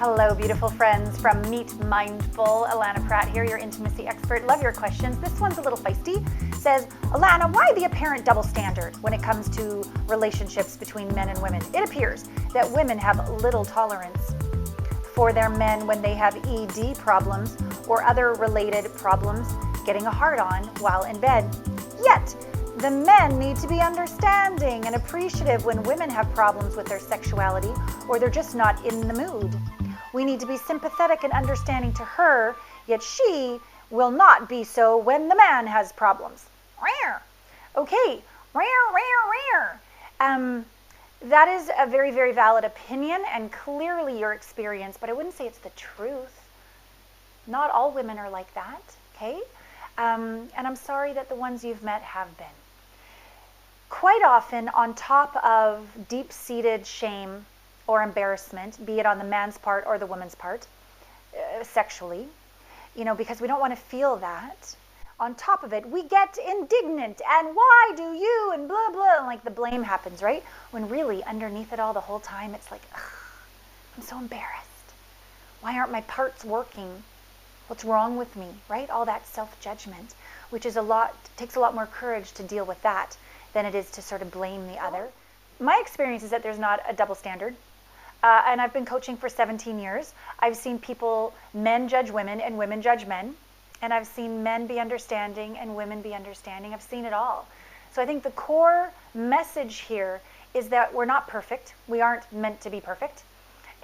Hello, beautiful friends from Meet Mindful. Allana Pratt here, your intimacy expert. Love your questions. This one's a little feisty. Says, Allana, why the apparent double standard when it comes to relationships between men and women? It appears that women have little tolerance for their men when they have ED problems or other related problems, getting a hard-on while in bed. Yet, the men need to be understanding and appreciative when women have problems with their sexuality or they're just not in the mood. We need to be sympathetic and understanding to her, yet she will not be so when the man has problems. Okay, that is a very, very valid opinion and clearly your experience, but I wouldn't say it's the truth. Not all women are like that, okay? And I'm sorry that the ones you've met have been. Quite often, on top of deep-seated shame or embarrassment, be it on the man's part or the woman's part, sexually, because we don't want to feel that. On top of it, we get indignant and why do you and blah, blah, and like the blame happens, right? When really underneath it all the whole time, it's like, ugh, I'm so embarrassed. Why aren't my parts working? What's wrong with me, right? All that self-judgment, which is takes a lot more courage to deal with that than it is to sort of blame the other. My experience is that there's not a double standard. And I've been coaching for 17 years. I've seen men judge women and women judge men. And I've seen men be understanding and women be understanding. I've seen it all. So I think the core message here is that we're not perfect. We aren't meant to be perfect.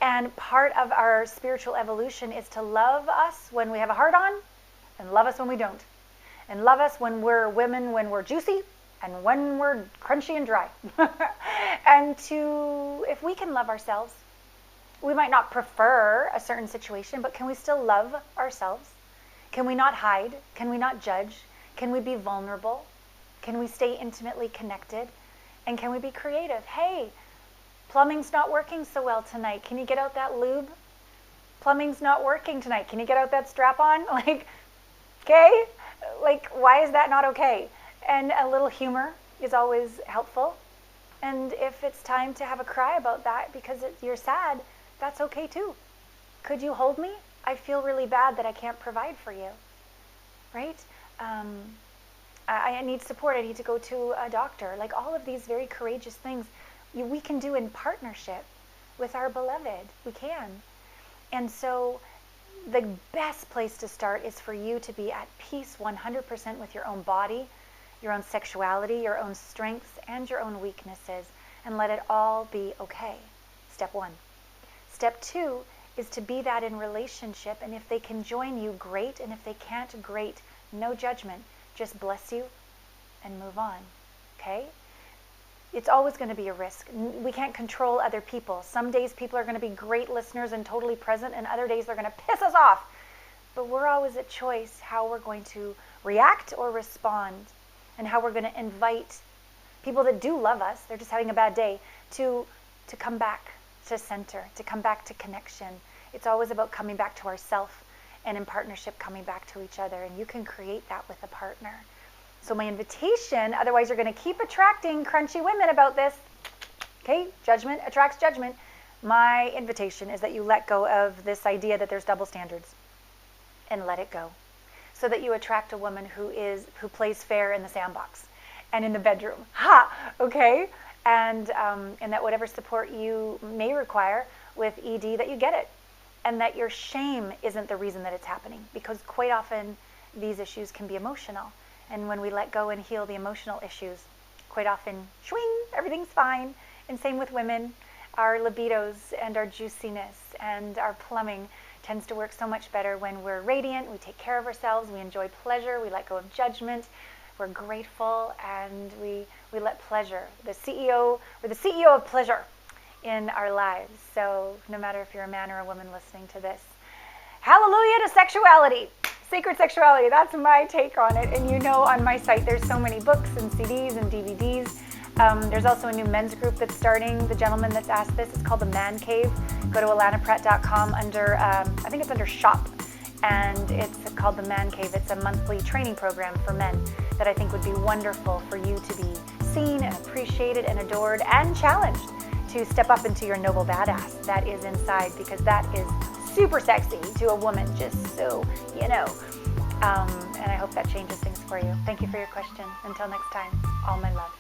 And part of our spiritual evolution is to love us when we have a heart on and love us when we don't. And love us when we're women, when we're juicy, and when we're crunchy and dry. And if we can love ourselves, we might not prefer a certain situation, but can we still love ourselves? Can we not hide? Can we not judge? Can we be vulnerable? Can we stay intimately connected? And can we be creative? Hey, plumbing's not working so well tonight. Can you get out that lube? Plumbing's not working tonight. Can you get out that strap-on? Okay? Why is that not okay? And a little humor is always helpful. And if it's time to have a cry about that because you're sad, that's okay too. Could you hold me? I feel really bad that I can't provide for you, right? I need support. I need to go to a doctor. All of these very courageous things we can do in partnership with our beloved. We can. And so the best place to start is for you to be at peace 100% with your own body, your own sexuality, your own strengths, and your own weaknesses, and let it all be okay. Step 1. Step 2 is to be that in relationship, and if they can join you, great, and if they can't, great. No judgment. Just bless you and move on, okay? It's always going to be a risk. We can't control other people. Some days people are going to be great listeners and totally present, and other days they're going to piss us off. But we're always at choice how we're going to react or respond, and how we're going to invite people that do love us, they're just having a bad day, to come back to center, to come back to connection. It's always about coming back to ourself, and in partnership coming back to each other, and you can create that with a partner. So my invitation, otherwise you're going to keep attracting crunchy women about this, okay? Judgment attracts judgment. My invitation is that you let go of this idea that there's double standards and let it go, so that you attract a woman who plays fair in the sandbox and in the bedroom. Okay? And that whatever support you may require with ED, that you get it. And that your shame isn't the reason that it's happening, because quite often these issues can be emotional. And when we let go and heal the emotional issues, quite often, swing, everything's fine. And same with women. Our libidos and our juiciness and our plumbing tends to work so much better when we're radiant, we take care of ourselves, we enjoy pleasure, we let go of judgment, we're grateful, and we let pleasure. We're the CEO of pleasure in our lives. So no matter if you're a man or a woman listening to this, hallelujah to sexuality, sacred sexuality. That's my take on it. And on my site, there's so many books and CDs and DVDs. There's also a new men's group that's starting. The gentleman that's asked this, it's called the Man Cave. Go to allanapratt.com under, I think it's under shop. And it's called the Man Cave. It's a monthly training program for men that I think would be wonderful for you to be seen and appreciated and adored and challenged to step up into your noble badass that is inside, because that is super sexy to a woman, just so you know. And I hope that changes things for you. Thank you for your question. Until next time, all my love.